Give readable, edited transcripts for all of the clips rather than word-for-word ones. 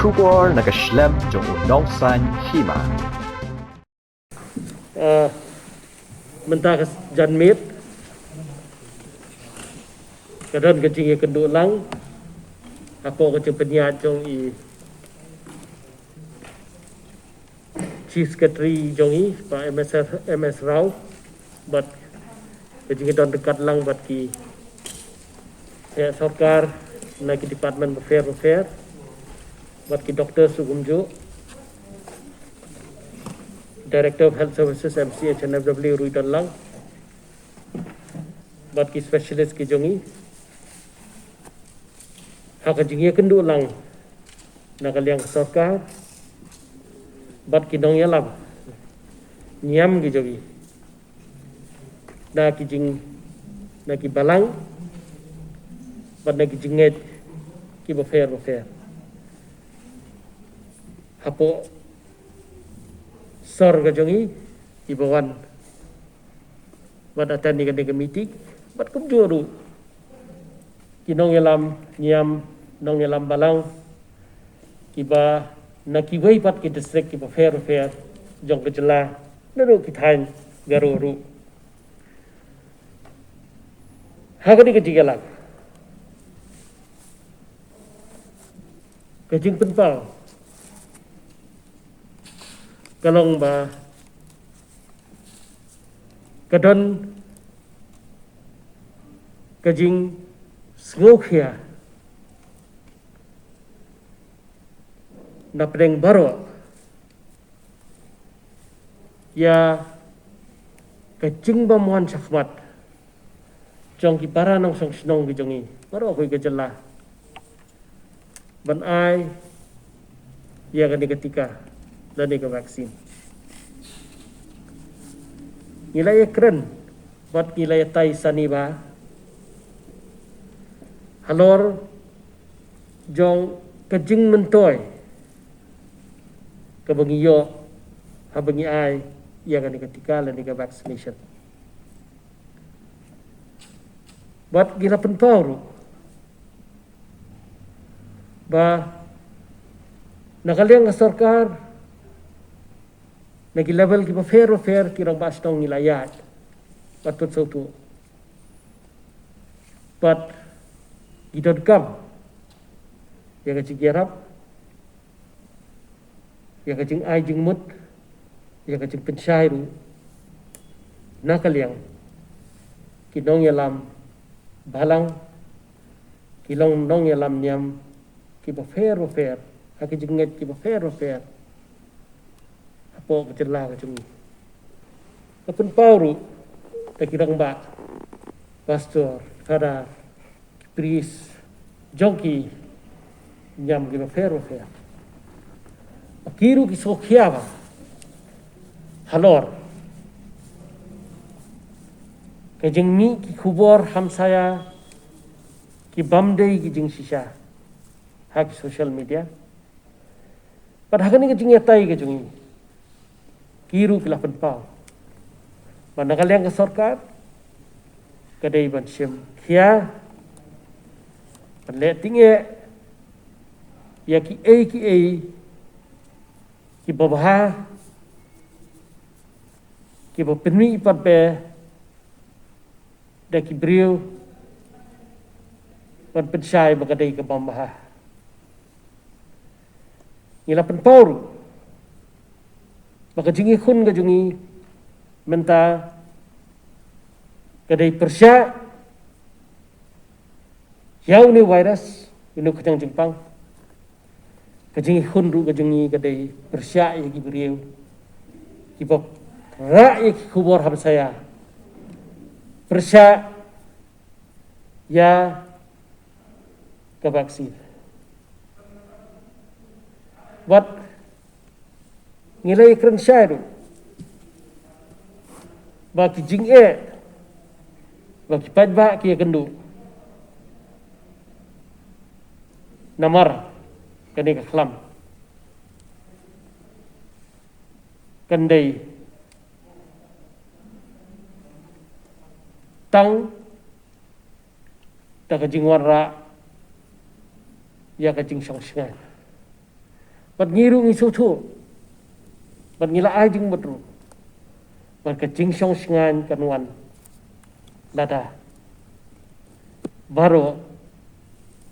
kubor nakaslem jong unongsan hima. Mentah janmit kadang kecing kenduk lang apa kecing penyiat jong i chief secretary jong i pak MS Rao bat kecing don dekat lang bat ki ya sarkar na ki department affair bat ki Dr. Sugumjo Director of Health Services MCH NFW Rui Dan Lang bat ki specialist ki jongi hak jingia kendu lang nakaliang sarkar bat ki dong yalam nyam ki jongi na ki jing na ki balang bat na ki jinget ki bofer hapo sor ka jongi ibawan bat atan ni ka meeting bat kumjuru kinong yalam nyam nong yalam balang kiba nakiway pat ki district kiba fair jong kejela naru kithain garu hagani kejigalang kejing penpal kalong ba kadon kejing sngokhia na pedeng baro ya kejing bamuan syahmat jong ki para nong song snong ki jongi baro ko gejela ban ai ya kan ketika dan ke vaksin nilai keren buat nilai tai saniba halor jong kejing mentoy kebengi yo habengi ai ya kan ketika dan ke vaccination buat gila penpauru ba nakaliang sarkar nagi level ki fair kirang bastong nilayat patut sautu but gidon kam ya kacing gerap ya kacing ai jing mut ya kacing pensyairu nakaliang kinong yalam balang kilong nong yalam nyam ki fair hakijing nget ki fair apo kecela kacung apun pauru takirang ba pastor kada priest jongki nyam ki fair akiru ki sokhiava halor kejeng mi ki khubor hamsaya ki bamdei ki jing sisa hak social media padahal ni kejing yatai kejungi kiru kilah penpau manakala yang ke sarkar kadai ban syem khia panle tinge ya ki babha ki bapni pat be da ki brio pan pensyai bakadai ke bambah ngila penpau maka jingi khun ka jungi menta kadai persya yau ni virus inu kacang jempang ka jingi khun ru ka jungi kadai persya ya ki beriu ki bok ra ya ki khubor ham saya persya ya ka vaksin buat ngilai keren syairu baki jing baki padba ki kendu namar kani ka khlam kandai tang ta ka jing warra ya ka jing song singan bat ngiru ngi soto bat ngila ai jing batru bat ka jing song singan kanwan lada baru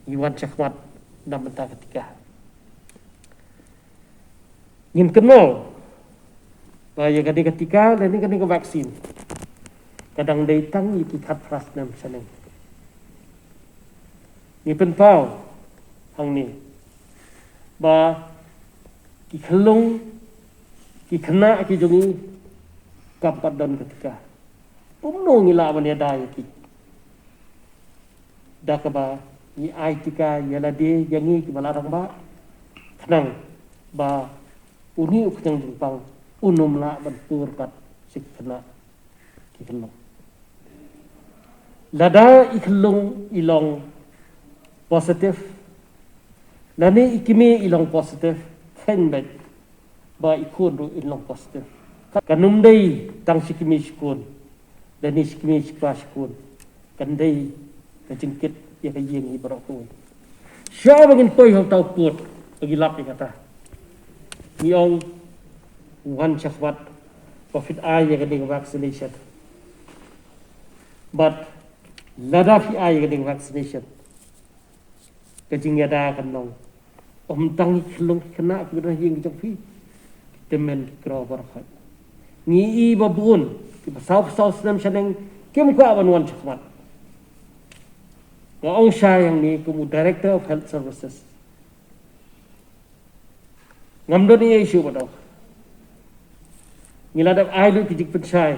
iwan cakmat dan mentah ketika ingin kenal bahaya ketika dan ini ketika vaksin kadang datang iki kat pras nam saneng ni penpau hang ni ba ki khelung ki kena ki jongi kapat dan ketika pumno ngila ban ya dai ki dah kaba ni ai tika yala de yangi ki balarang ba kenang ba uni ukang jingpang unum la ban tur kat sik kena ki khelung lada ikhlung ilong positif lani ikimi ilong positif khenbet ba ikun ru ilong positif kanum dei tang sikimi sikun lani sikimi sikun kan dei kajingkit ya kayeng ibarat tu siapa bangin toy hau tau put bagi lap kata ni ong wan chakwat covid ai ya kading vaccination but lada fi ai kading vaccination kajing yada kan nong om tang khlung kena ku dah yeng jong fi temen kro barkhat ni i babun ki pasau senam saneng kem ko awan wan chakwat ong yang ni kumu director of health services ngamdo ni issue badaw ngiladap ai lu kijik pensai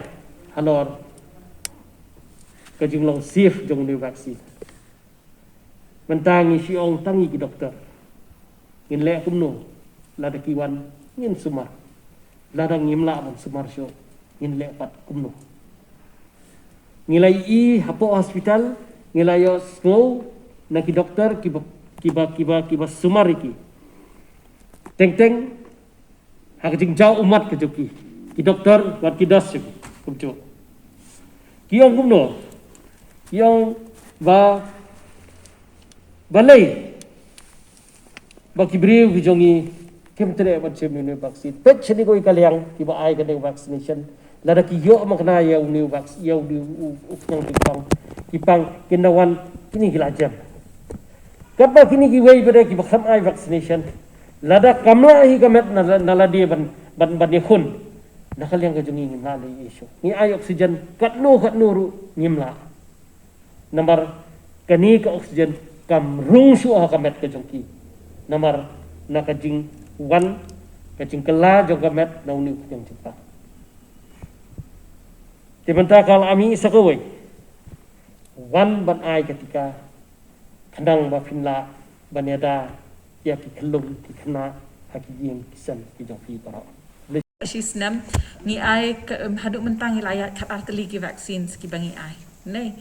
halor kajing long safe jong ni vaksin mentangi si ong tangi ki doktor ngin le kumno lada kiwan ngin sumar lada ngimla ban sumar syo ngin le pat kumno ngilai i hapo hospital ngilayo slow na ki doktor kiba sumar iki teng hakjing jauh umat ke joki ki doktor wat ki das kumcu kiong kumno kiong ba balai ba kibriu bijongi kemtere bat semini vaksin pet chini ko ikaliang kiba ai kadeng vaccination lada ki yo makna ya uni vaksin ya di ukang kipang kinawan kini gilajam kapa kini ki wei bere ki bakham ai vaccination lada kamla hi kamet naladi ban yakhun nakal yang kajungi ngali isu ni ai oksigen katnu ru ngimla nomor kani ka oksigen kam rung su ha kamet kajungki nomor nakajing wan kajing kela jong kamet na uni yang cepat tibenta kal ami sakawai wan ban ai ketika kendang ba finla banyada ya ki kelung ki kena haki yang kisan ki jofi para Shisnam ni ai haduk mentangi layak kat arteli ki vaksin ski bangi ai nei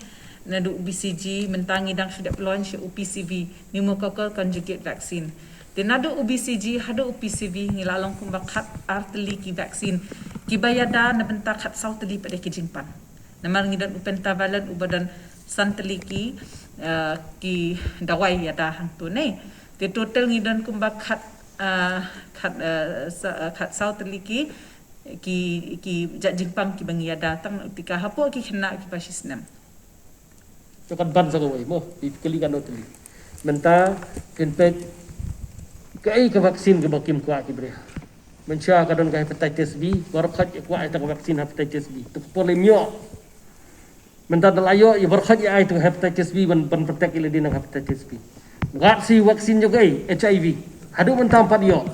nadu BCG mentangi dang sudah launch UPCV pneumococcal conjugate vaccine tenadu UBCG hadu UPCV ngilalong kumbakat arteli ki vaksin ki bayada na bentak kat sauteli pada ki jingpan namar ngidan upentavalent ubadan santeliki ki dawai yada hantu ne te total ngidan kumbakat kat sauteliki ki jingpang ki bangi yada tang tika hapo ki kena ki pasisnam Cokan ban sa kawai mo, ikali kan oteli. Menta kenpek kai ke vaksin ke bakim kuat ki bre. Mencia kadon ka hepatitis B, barkhat kuat ita vaksin hepatitis B. Tu polemio. Menta dalayo ya barkhat ya itu hepatitis B ban protek ile dinang hepatitis B. Gat si vaksin juga HIV. Hadu menta empat yo.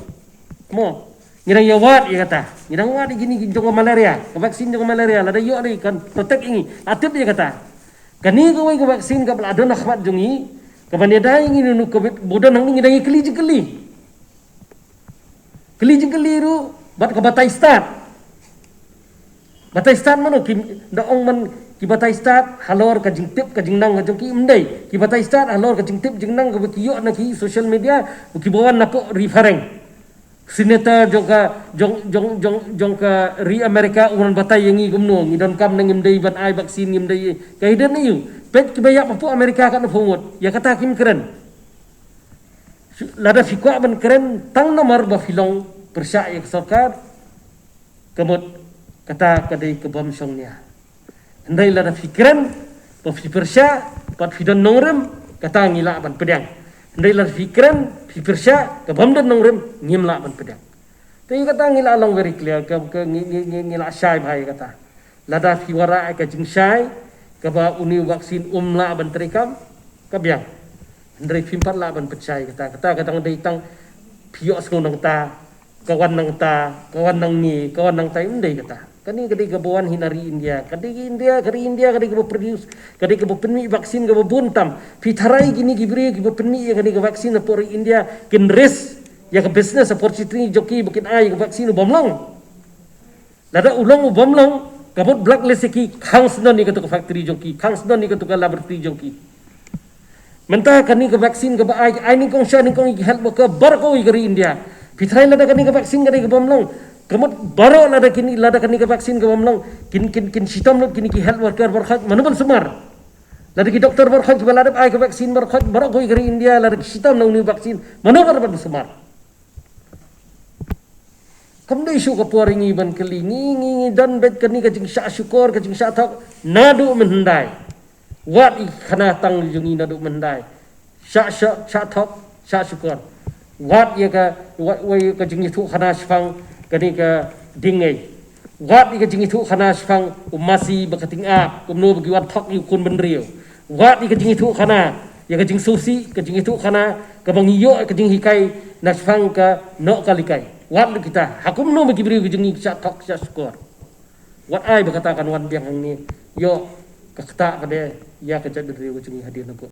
Mo ngirang ya wat ya kata. Ngirang wat gini jongo malaria. Vaksin jongo malaria lada yo ni kan protek ini. Atip ya kata. Kani ko ko vaksin ka bladon akhmat jungi ka baneda ingi nu covid bodan nang ngi dangi keli jengkeli ru bat ka batai start mano ki daong man ki batai start halor ka jingtip ka jingnang ka jongki imdai ki batai start halor ka jingtip jingnang ka kiyo na ki social media ki bawan napo referring Senator jong ka ri Amerika uran batai yang gumno ngidon kam nang imdai ban ai vaksin imdai kaidan niu pet kibaya papu Amerika kan phongot ya kata kim keren lada fikwa ban keren tang nomor ba filong persya ya sarkar kemut kata kadai kebam songnya hendai lada fikran ba persya pat fidon nongrem kata ngila ban pedang hendai lada fikran persya kebam dan nongrem ngimla ban pedang tapi kata ngila long very clear ke ngila syai bhai kata lada fiwara ka jing syai ka ba uni vaksin umla ban terikam ka biang hendai fimpat la ban percaya kata ngdai tang pios nang ta kawan nang ni kawan nang tai undai kata kani kadai gabawan hinari India kadai ka produce kadai ka penmi vaksin ka buntam pitharai gini gibri ka penmi kadai ka vaksin por India kin risk ya ka business opportunity joki bukin ai ka vaksin bomlong lada ulong bomlong kabut blacklist ki khang snon ni ka to factory joki khang snon ni ka to laboratory joki mentah kani ka vaksin ka ai ni kong sha ni kong help ka bar ko igari India pitrai lada kani ka vaksin kani ka bomlong kamut baro lada kani ka vaksin ka bomlong kin sitam lot kini ki health worker bar khat manuban sumar lada ki doktor bar khat balada ai ka vaksin bar khat bar ko igari India lada ki sitam na uni vaksin manubar bar sumar kamdai syu ka poringi ban keli ngi dan bet kani ka jing sya syukur ka jing sya thak nadu mendai wat i khana tang jungi nadu mendai sya thak sya syukur wat ya ka wat wai ka jing thu khana sfang kani ka dingai wat i ka jing thu khana sfang umasi bakating a kumno bagi wat thak yu kun benrio wat i ka jing thu khana ya ka jing susi ka jing thu khana ka bangiyo ka jing hikai nasfang ka no kalikai wat kita hakum no bagi beri jungi sya thak sya syukur wat ai berkatakan wan biang ni yo kata kada ya ka jadi jungi hadir nako